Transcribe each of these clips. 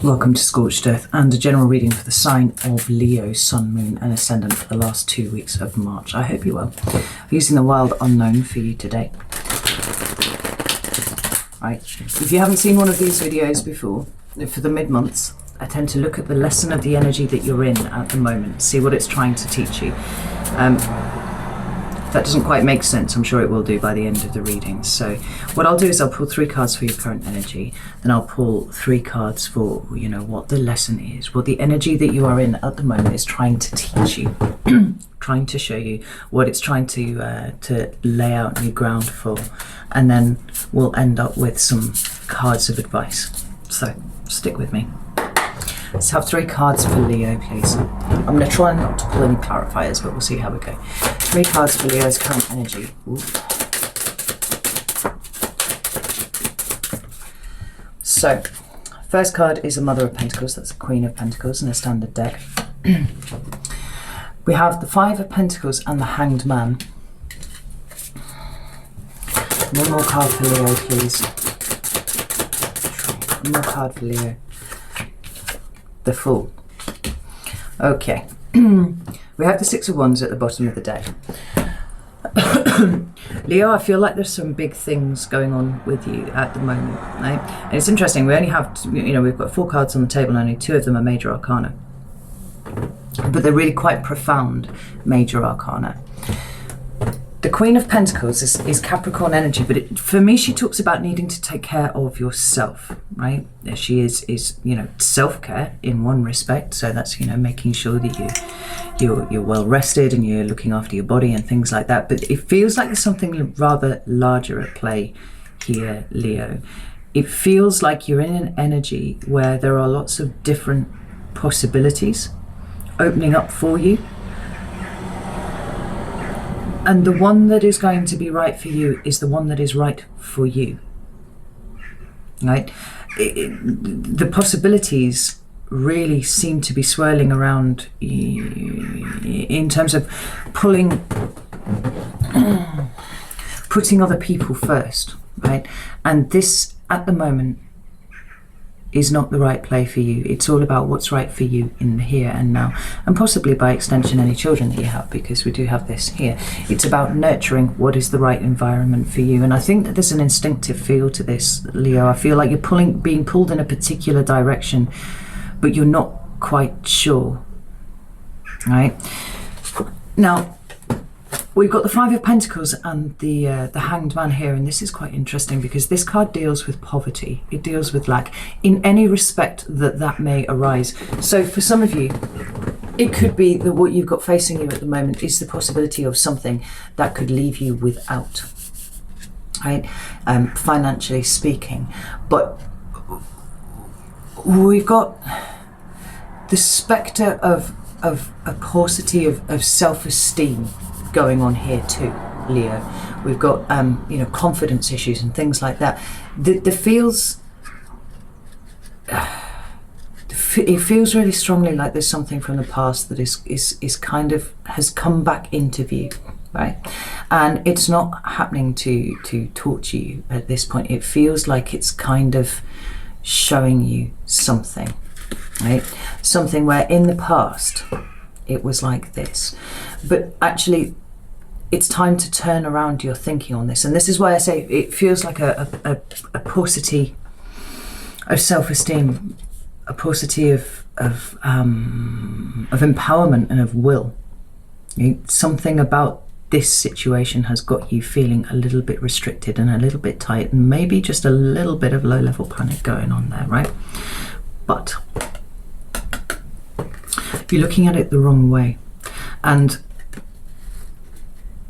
Welcome to Scorched Earth and a general reading for the sign of Leo, Sun, Moon and Ascendant for the last 2 weeks of March. I hope you're well. I'm using the Wild Unknown for you today. Right. If you haven't seen one of these videos before, for the mid-months, I tend to look at the lesson of the energy that you're in at the moment, see what it's trying to teach you. If that doesn't quite make sense, I'm sure it will do by the end of the reading. So what I'll do is I'll pull 3 cards for your current energy, then I'll pull 3 cards for, what the lesson is, what the energy that you are in at the moment is trying to teach you, trying to show you, what it's trying to lay out new ground for, and then we'll end up with some cards of advice. So stick with me. Let's have 3 cards for Leo, please. I'm going to try not to pull any clarifiers, but we'll see how we go. 3 cards for Leo's current energy. Ooh. So, first card is a Mother of Pentacles. That's a Queen of Pentacles in a standard deck. We have the 5 of Pentacles and the Hanged Man. One more card for Leo, please. One more card for Leo. The Fool. Okay. We have the 6 of Wands at the bottom of the deck. Leo, I feel like there's some big things going on with you at the moment, right? And it's interesting, we only have, we've got 4 cards on the table and only 2 of them are major arcana. But they're really quite profound major arcana. The Queen of Pentacles is Capricorn energy, but for me, she talks about needing to take care of yourself, right? She is self-care in one respect. So that's, making sure that you're well rested and you're looking after your body and things like that. But it feels like there's something rather larger at play here, Leo. It feels like you're in an energy where there are lots of different possibilities opening up for you. And the one that is going to be right for you is the one that is right for you, right? The possibilities really seem to be swirling around in terms of putting other people first, right? And this, at the moment, is not the right play for you. It's all about what's right for you in the here and now, and possibly by extension any children that you have, because we do have this here. It's about nurturing what is the right environment for you. And I think that there's an instinctive feel to this, Leo. I feel like you're being pulled in a particular direction, but you're not quite sure, right? Now, we've got the 5 of Pentacles and the Hanged Man here, and this is quite interesting because this card deals with poverty. It deals with lack in any respect that may arise. So for some of you, it could be that what you've got facing you at the moment is the possibility of something that could leave you without, right? Financially speaking. But we've got the spectre of a paucity of self-esteem going on here too, Leo. We've got confidence issues and things like that. It feels really strongly like there's something from the past that is kind of has come back into view, right? And it's not happening to torture you at this point. It feels like it's kind of showing you something, right? Something where in the past it was like this, but actually it's time to turn around your thinking on this. And this is why I say it feels like a paucity of self-esteem, a paucity of empowerment and of will. Something about this situation has got you feeling a little bit restricted and a little bit tight, and maybe just a little bit of low-level panic going on there, right? But you're looking at it the wrong way. And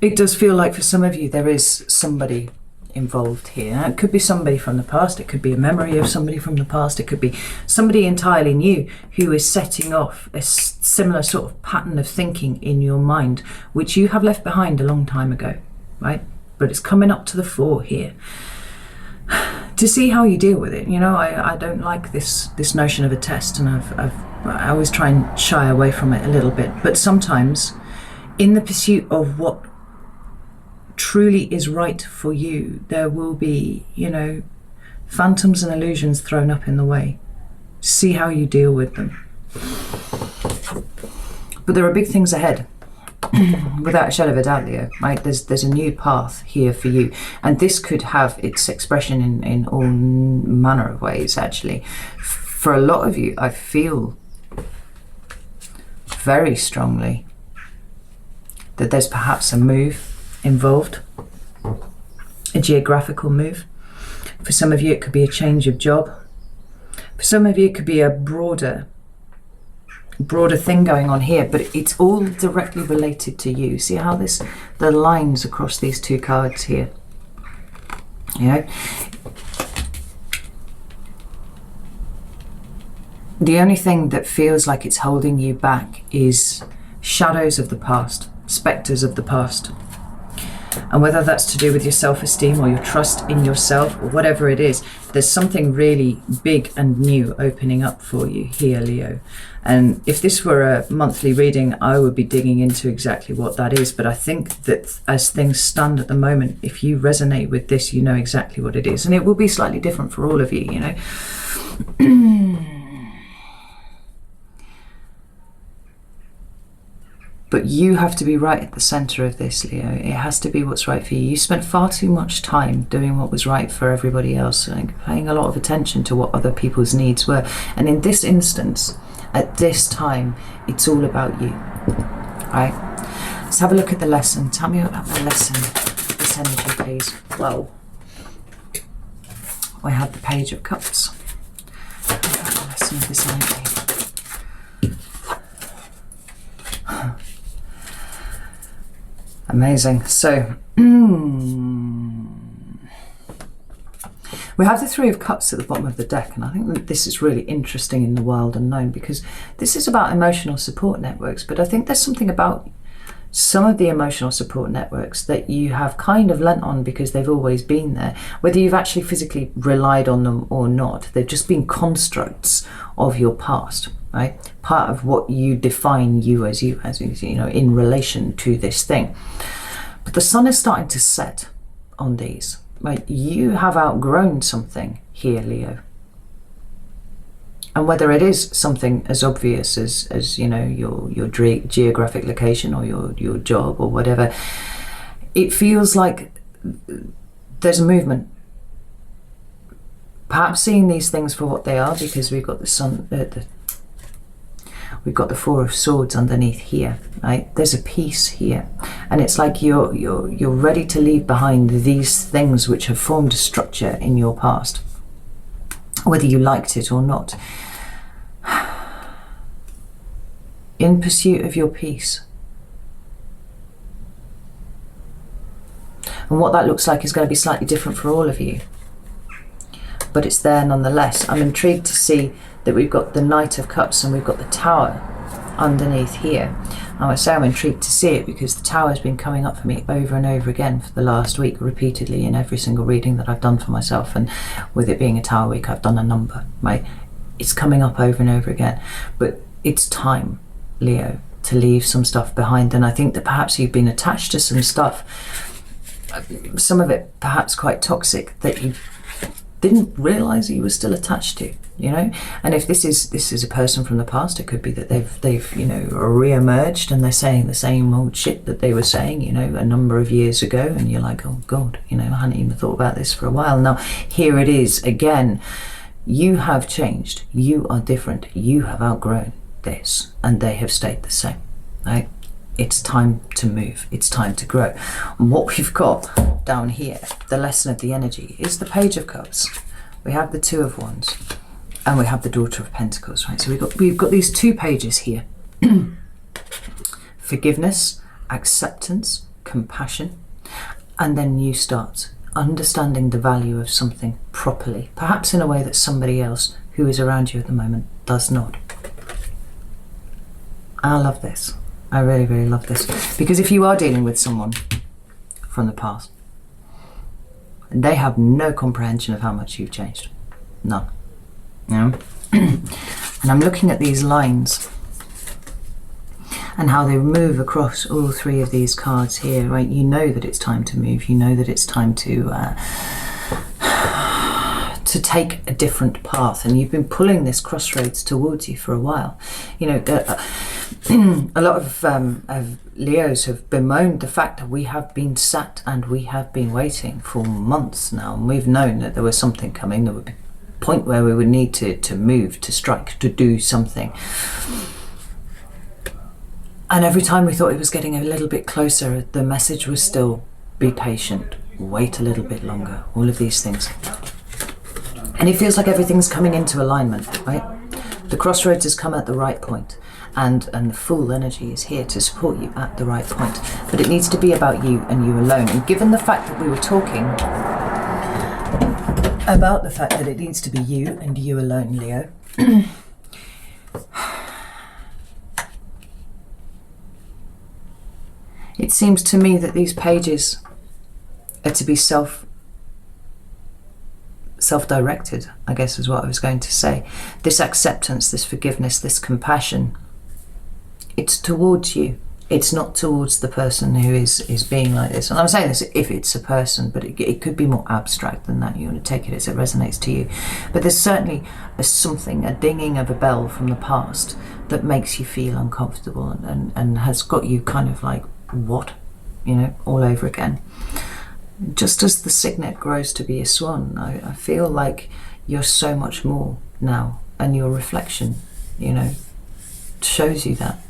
it does feel like for some of you there is somebody involved here. Now, it could be somebody from the past, it could be a memory of somebody from the past, it could be somebody entirely new who is setting off a similar sort of pattern of thinking in your mind, which you have left behind a long time ago, right? But it's coming up to the fore here. To see how you deal with it. I don't like this notion of a test, and I always try and shy away from it a little bit. But sometimes, in the pursuit of what truly is right for you, there will be, phantoms and illusions thrown up in the way. See how you deal with them. But there are big things ahead. Without a shadow of a doubt, Leo, right? There's a new path here for you, and this could have its expression in all manner of ways, actually. For a lot of you, I feel very strongly that there's perhaps a move involved, a geographical move. For some of you, it could be a change of job. For some of you, it could be a broader thing going on here, but it's all directly related to you. See how the lines across these two cards here, you know? The only thing that feels like it's holding you back is shadows of the past, spectres of the past. And whether that's to do with your self-esteem or your trust in yourself or whatever it is, there's something really big and new opening up for you here, Leo. And if this were a monthly reading, I would be digging into exactly what that is. But I think that as things stand at the moment, if you resonate with this, you know exactly what it is. And it will be slightly different for all of you, you know. But you have to be right at the center of this, Leo. It has to be what's right for you. You spent far too much time doing what was right for everybody else, and paying a lot of attention to what other people's needs were. And in this instance, at this time, it's all about you, right? Let's have a look at the lesson. Tell me about the lesson, this energy, please. Whoa. I had the Page of Cups. Tell me about the lesson of this energy. Amazing. So, we have the Three of Cups at the bottom of the deck, and I think that this is really interesting in the wild unknown, because this is about emotional support networks, but I think there's something about some of the emotional support networks that you have kind of lent on because they've always been there, whether you've actually physically relied on them or not. They've just been constructs of your past, right? Part of what you define you, as you know, in relation to this thing. But the sun is starting to set on these, right? You have outgrown something here, Leo. And whether it is something as obvious as you know, your geographic location or your job or whatever, it feels like there's a movement. Perhaps seeing these things for what they are, because we've got the sun, we've got the Four of Swords underneath here, right? There's a peace here, and it's like you're ready to leave behind these things which have formed a structure in your past, whether you liked it or not, in pursuit of your peace. And what that looks like is going to be slightly different for all of you, but it's there nonetheless. I'm intrigued to see that we've got the Knight of Cups and we've got the Tower underneath here. I say I'm intrigued to see it because the Tower has been coming up for me over and over again for the last week, repeatedly in every single reading that I've done for myself. And with it being a Tower week, I've done a number, right? It's coming up over and over again. But it's time, Leo, to leave some stuff behind. And I think that perhaps you've been attached to some stuff, some of it perhaps quite toxic, that you didn't realize you were still attached to, you know. And if this is a person from the past, it could be that they've you know, re-emerged and they're saying the same old shit that they were saying, you know, a number of years ago, and you're like, oh god, you know, I hadn't even thought about this for a while. Now here it is again. You have changed, you are different, you have outgrown this, and they have stayed the same, right? It's time to move, it's time to grow. And what we've got down here, the lesson of the energy, is the Page of Cups. We have the Two of Wands, and we have the Daughter of Pentacles, right? So we've got these two pages here. Forgiveness, acceptance, compassion, and then new starts. Understanding the value of something properly, perhaps in a way that somebody else who is around you at the moment does not. I love this. I really, really love this. Because if you are dealing with someone from the past, they have no comprehension of how much you've changed. None. You know? And I'm looking at these lines and how they move across all three of these cards here, right? You know that it's time to move. You know that it's time to to take a different path, and you've been pulling this crossroads towards you for a while. You know, a lot of Leos have bemoaned the fact that we have been sat and we have been waiting for months now, and we've known that there was something coming. There would be a point where we would need to move, to strike, to do something. And every time we thought it was getting a little bit closer, the message was still, be patient, wait a little bit longer, all of these things. And it feels like everything's coming into alignment, right? The crossroads has come at the right point, and the full energy is here to support you at the right point. But it needs to be about you and you alone. And given the fact that we were talking about the fact that it needs to be you and you alone, Leo, it seems to me that these pages are to be self-directed, I guess is what I was going to say. This acceptance, this forgiveness, this compassion, it's towards you. It's not towards the person who is being like this. And I'm saying this if it's a person, but it could be more abstract than that. You want to take it as it resonates to you. But there's certainly a dinging of a bell from the past that makes you feel uncomfortable and has got you kind of like, what? You know, all over again. Just as the cygnet grows to be a swan, I feel like you're so much more now, and your reflection, you know, shows you that.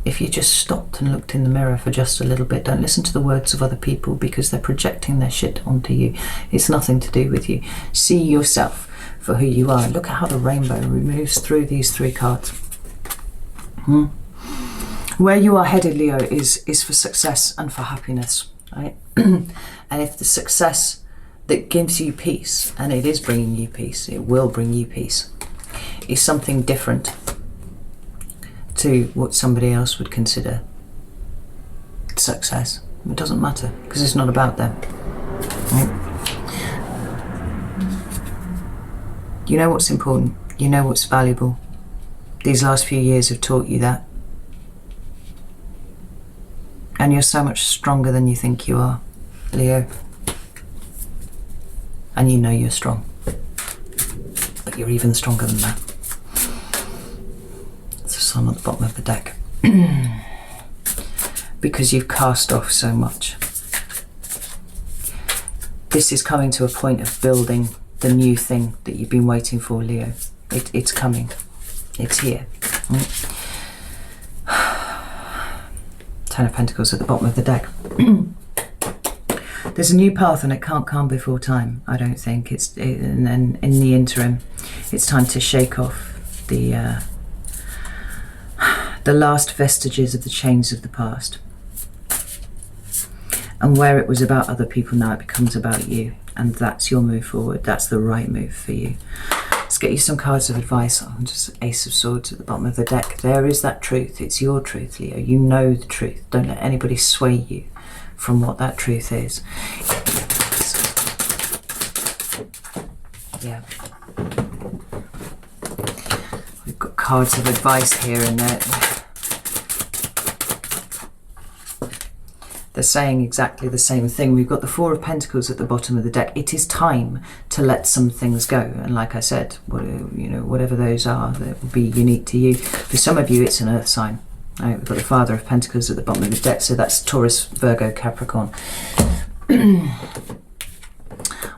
If you just stopped and looked in the mirror for just a little bit, don't listen to the words of other people because they're projecting their shit onto you. It's nothing to do with you. See yourself for who you are. Look at how the rainbow moves through these three cards. Where you are headed, Leo, is for success and for happiness, right? And if the success that gives you peace, and it is bringing you peace, it will bring you peace, is something different to what somebody else would consider success, it doesn't matter, because it's not about them, right? You know what's important, you know what's valuable. These last few years have taught you that. And you're so much stronger than you think you are, Leo. And you know you're strong. But you're even stronger than that. It's the sun at the bottom of the deck. Because you've cast off so much. This is coming to a point of building the new thing that you've been waiting for, Leo. It's coming. It's here. Ten of Pentacles at the bottom of the deck. There's a new path and it can't come before time, I don't think. And in the interim, it's time to shake off the last vestiges of the chains of the past. And where it was about other people, now it becomes about you. And that's your move forward. That's the right move for you. Let's get you some cards of advice. I'm just Ace of Swords at the bottom of the deck. There is that truth. It's your truth, Leo. You know the truth. Don't let anybody sway you from what that truth is. Yeah. We've got cards of advice here and there. They're saying exactly the same thing. We've got the Four of Pentacles at the bottom of the deck. It is time to let some things go. And like I said, whatever those are, that will be unique to you. For some of you, it's an earth sign. Right, we've got the Father of Pentacles at the bottom of the deck. So that's Taurus, Virgo, Capricorn.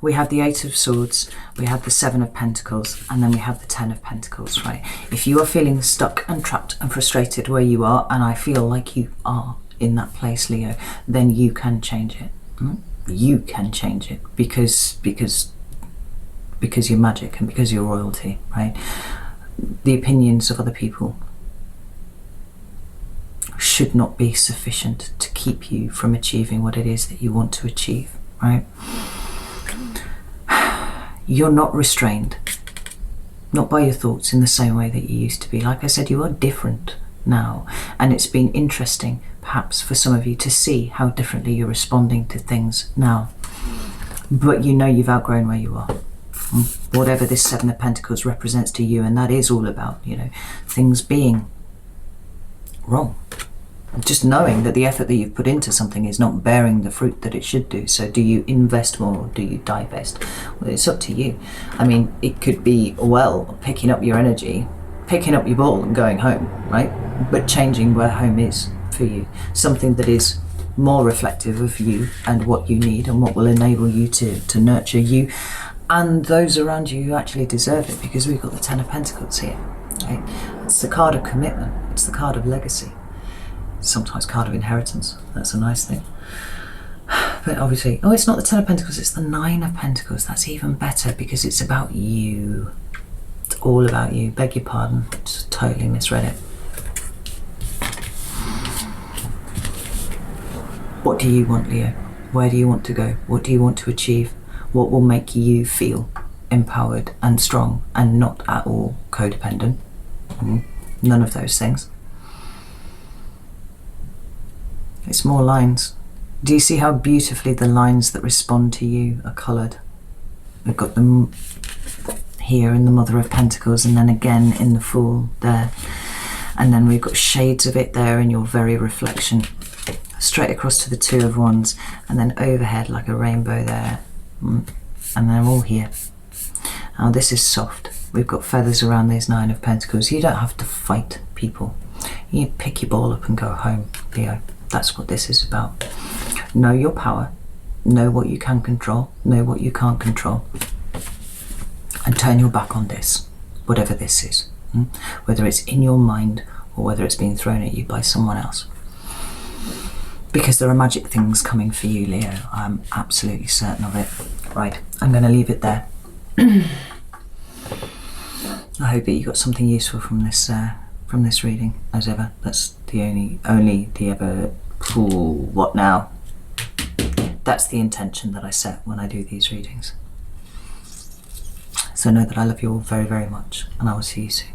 We have the Eight of Swords, we have the Seven of Pentacles, and then we have the Ten of Pentacles, right? If you are feeling stuck and trapped and frustrated where you are, and I feel like you are in that place, Leo, then you can change it. You can change it because you're magic and because you're royalty, right? The opinions of other people should not be sufficient to keep you from achieving what it is that you want to achieve, right? You're not restrained, not by your thoughts in the same way that you used to be. Like I said, you are different now, and it's been interesting perhaps for some of you to see how differently you're responding to things now. But you know you've outgrown where you are. Whatever this Seven of Pentacles represents to you, and that is all about, things being wrong. Just knowing that the effort that you've put into something is not bearing the fruit that it should do. So do you invest more or do you divest? Well, it's up to you. I mean, it could be, well, picking up your energy, picking up your ball and going home, right? But changing where home is for you. Something that is more reflective of you and what you need and what will enable you to nurture you and those around you who actually deserve it, because we've got the Ten of Pentacles here, right? It's the card of commitment. It's the card of legacy. Sometimes card of inheritance. That's a nice thing. But obviously, oh, it's not the Ten of Pentacles, it's the Nine of Pentacles. That's even better because it's about you. It's all about you. Beg your pardon, just totally misread it. What do you want, Leo? Where do you want to go? What do you want to achieve? What will make you feel empowered and strong and not at all codependent? None of those things. It's more lines. Do you see how beautifully the lines that respond to you are coloured? We've got them here in the Mother of Pentacles, and then again in the Fool there. And then we've got shades of it there in your very reflection. Straight across to the Two of Wands, and then overhead like a rainbow there. And they're all here. Now this is soft. We've got feathers around these Nine of Pentacles. You don't have to fight people. You pick your ball up and go home, Leo. That's what this is about. Know your power, know what you can control, know what you can't control, and turn your back on this, whatever this is, whether it's in your mind or whether it's being thrown at you by someone else. Because there are magic things coming for you, Leo. I'm absolutely certain of it. Right, I'm going to leave it there. I hope that you got something useful from this reading, as ever. That's the only ever. Ooh, what now? That's the intention that I set when I do these readings. So know that I love you all very, very much, and I will see you soon.